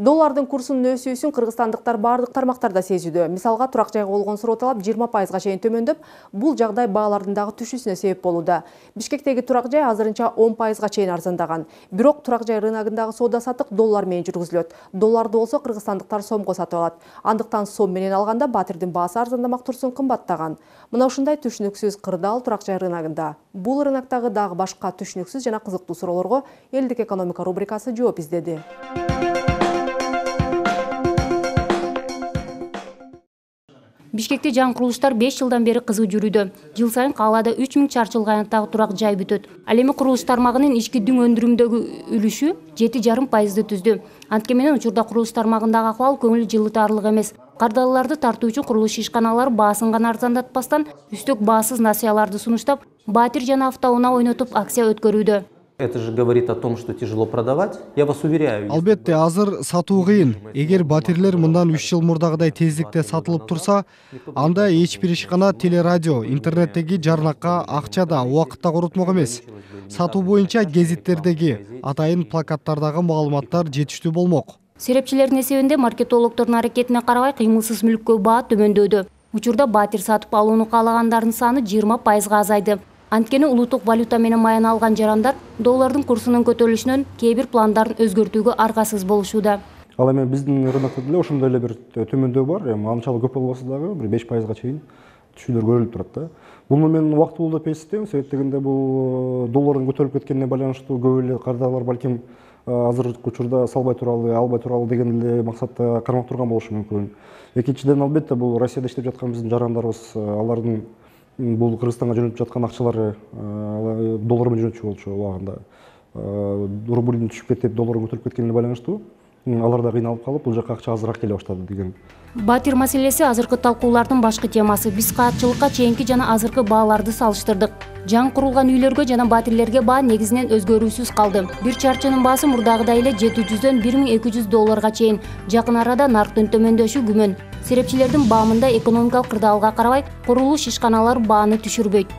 Доллардын курсунун өсүүсүн кыргызстандыктар бардык тармактарда сезүүдө. Мисалга, турак жайга болгон суроо талап 20%га чейин төмөндөп, бул жагдай баалардын дагы түшүүсүнө себеп болууда. Бишкектеги турак жай азырынча 10%га чейин арзандаган. Бирок турак жай рыногундагы соода-саттык доллар менен жүргүзүлөт. Долларды болсо кыргызстандыктар сомго сатып алат. Андыктан сом менен алганда батирдин баасы арзандамак турсун кымбаттаган. Мына ушундай түшүнүксүз кырдаал турак жай рыногунда. Бул рыноктогу дагы башка түшүнүксүз жана кызыктуу суроолорго элдик экономика рубрикасы жооп издеди. Бишкекте жаңы курулуштар 5 жылдан бери кызуу жүрүүдө. Жыл сайын каалада 3000 чарчы ылгайыктагы турак жай бүтөт. Ал эми курулуш тармагынын ички дүң өндүрүмдөгү үлүшү 7,5%ды түздү. Анткени менен учурда курулуш тармагындагы акыбал көңүл жылытарлык эмес. Кардалларды тартуу үчүн курулуш ишканалары баасын гана арзандатпастан, үстөк баасыз насыяларды сунуштап, батир жана автоунаа ойнотуп акция өткөрүүдө. Это же говорит о том, что тяжело продавать. Я вас уверяю. Албетте, азыр сатуу кыйын. Эгер батирлер мындан 3 жыл мурдагыдай тездикте сатылып турса, анда эч бир ишкана телерадио, интернеттеги жарнакка акча да, убакыт да коротмок эмес. Сатуу боюнча гезиттердеги, атайын плакаттардагы маалыматтар жетиштүү болмок. Серепчилердин эсебинде маркетологдордун аракетине карабай кыймылсыз мүлккө баа төмөндөдү. Учурда батир сатып алууну каалагандардын саны 20%га азайды. Анткени улуттук валюта менен маян алган жарандар доллардын курсунун көтөрүлүшүнөн кээ бир пландарын өзгөртүүгө аргасыз болушууда. Ал эми биздин рынокто деле ошондой эле бир төмөндөй бар. Анчалык көп болбосо дагы бир 5%га чейин түшүүлөр көрүлүп турат да. Буну мен убактылуу деп эсептейм. Себеп дегенде бул доллардын көтөрүлүп кеткенине байланыштуу көп эле кардалар балким азыркы учурда салбай туралы, албай туралы деген эле максатта кармап турган болушу мүмкүн. Экинчиден, албетте, бул Россияда иштеп жаткан биздин жарандарыбыз, алардын бул Кыргызстанга жөнөтүп жаткан акчалары доллар менен жөнөтчү болчу убагында. Рублдун түшүп кетип, доллардын көтөрүлүп кеткенине байланыштуу алар да кыйналып калып, бул жакка акча азыраак келе баштады деген. Батир маселеси азыркы талкуулардын башкы темасы. Биз каатчылыкка чейинки жана азыркы бааларды салыштырдык. Жаңы курулган үйлөргө жана батирлерге баа негизинен өзгөрүүсүз калды. Бир чарчынын баасы мурдагыдай эле 700дөн 1200 долларга чейин. Жакын арада нарктын төмөндөшү күмөн. Серепчилердин баамында экономикалык кырдаалга карабай курулуш ишканалары бааны түшүрбөйт.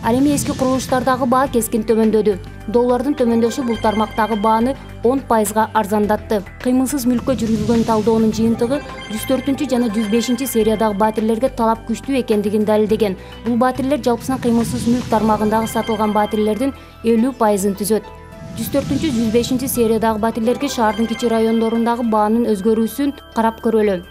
Ал эми эски курулуштардагы баа кескин төмөндөдү. Доллардын төмөндөшү бул тармактагы бааны 10%га арзандатты. Кыймылсыз мүлккө жүргүзүлгөн талдоонун жыйынтыгы 104 жана 105 сериядагы батирлерге талап күчтүү экендигин далилдеген. Бул батирлер жалпысынан кыймылсыз мүлк тармагындагы сатылган батирлердин 50%-ын түзөт. 104-105 сериядагы батирлерге шаардын кичи райондорундагы баанын өзгөрүүсүн карап көрөлү.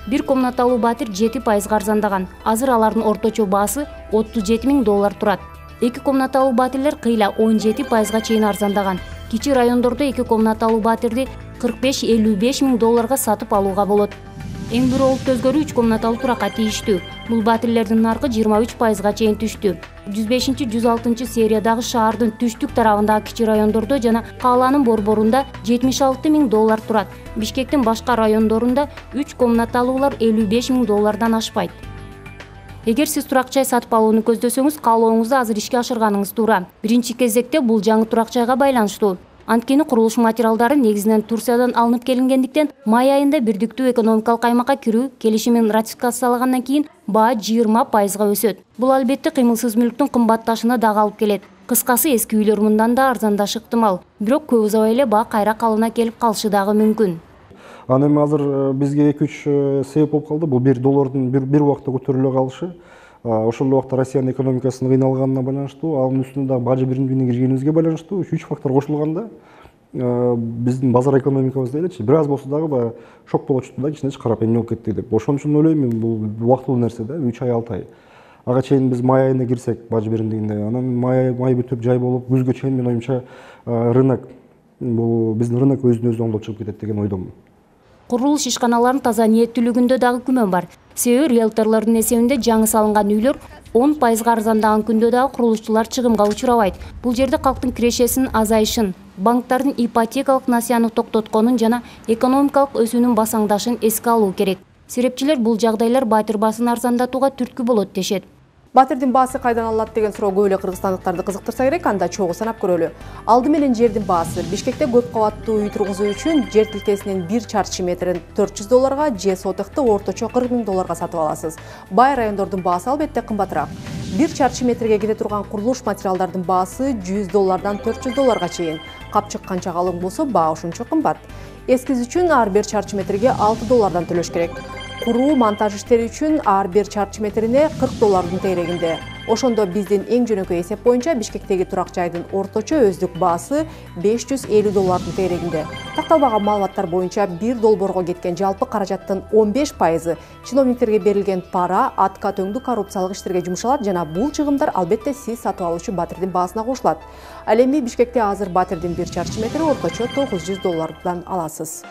Бир комнаталуу батир 7%га арзандаган. Азыр алардын орточо баасы 37 000 доллар турат. 2 комнаталуу батирлер кыйла 17%га чейин арзандаган. Кичи райондордо 2 комнаталуу батирди 45-55 000 долларга сатып алууга болот. Эң бир олуттуу өзгөрүү 3 комнаталуу туракка тийиштүү. Бул батирлердин наркы 23%га чейин түштү. 105-106 сериядагы шаардын түштүк тарабындагы кичи райондордо жана кааланын борборунда 76 000 доллар турат. Бишкектин башка райондорунда 3 комнаталуулар 55 000 доллардан ашпайт. Эгер сиз турак жай сатып алууну көздөсөңүз, каалооңузду азыр ишке ашырганыңыз туура. Биринчи кезекте бул жаңы турак жайга байланыштуу. Анткени курулуш материалдары негизинен Турциядан алынып келингендиктен, май айында бирдиктүү экономикалык аймакка кирүү келишимин ратификациялагандан кийин баа 20%га өсөт. Бул албетте кыймылсыз мүлктүн кымбатташына дагы алып келет. Кыскасы эски үйлөр мындан да арзандашы ыктымал. Бирок көп узабай эле баа кайра калыбына келип калышы дагы мүмкүн. Аны эми азыр бизге 2-3 себеп болуп калды. Бул бир доллардын бир убакта көтөрүлө калышы. Ошол убакта Россиянын экономикасынын кыйналганына байланыштуу, анын үстүнө дагы бажы биримдигине киргенибизге байланыштуу 3 фактор кошулганда биздин базар экономикабызда элечи бир аз болсо дагы баягы шок болчу да, кичинечи карап эмне болуп кетти деп. Ошон үчүн ойлойм мен бул убактылуу нерсе да, 3 ай 6 ай. Ага чейин биз май айына кирсек бажы биримдигинде, анан май бүтүп жай болуп күзгө чейин мен оюмча рынок бул биздин рынок өзүн өзү оңдоп чыгып кетет деген ойдомун. Курулуш ишканаларынын таза ниеттүүлүгүндө дагы күмөн бар. Себеби риэлторлордун эсебинде жаңы салынган үйлөр 10%га арзандаган күндө дагы курулушчулар чыгымга учурабайт. Бул жерде калктын кирешесинин азайышын, банктардын ипотекалык насыяны токтотконун жана экономикалык өсүүнүн басаңдашын эске алуу керек. Серепчилер бул жагдайлар батир баасын арзандатууга түрткү болот дешет. Батирдин баасы кайдан алынат деген суроо көп эле кыргызстандыктарды кызыктырса керек, анда чогуу санап көрөлү. Алды менен жердин баасы. Бишкекте көп кабаттуу үй тургузуу үчүн жер тилкесинин 1 чарчы метрин 400 долларга, же сотыкты орточо 40 000 долларга сатып аласыз. Бай райондордун баасы албетте кымбатыраак. 1 чарчы метрге кете турган курулуш материалдардын баасы $100 $400 чейин. Капчык канча калың болсо баа ошончо кымбат. Эскиз үчүн ар бир чарчы метрге $6 төлөш керек. Куруу монтаж иштери үчүн ар бир чарчы метрине $40 тегерегинде. Ошондо биздин эң жөнөкөй эсеп боюнча Бишкектеги турак жайдын орточо өздүк баасы $550 тегерегинде. Такталбаган маалыматтар боюнча бир долбоорго кеткен жалпы каражаттын 15% чиновниктерге берилген пара атка төңдүү коррупциялык иштерге жумшалат жана бул чыгымдар албетте сиз сатып алуучу батирдин баасына кошулат. Ал эми Бишкекте азыр батирдин 1 чарчы метри орточо $900 аласыз.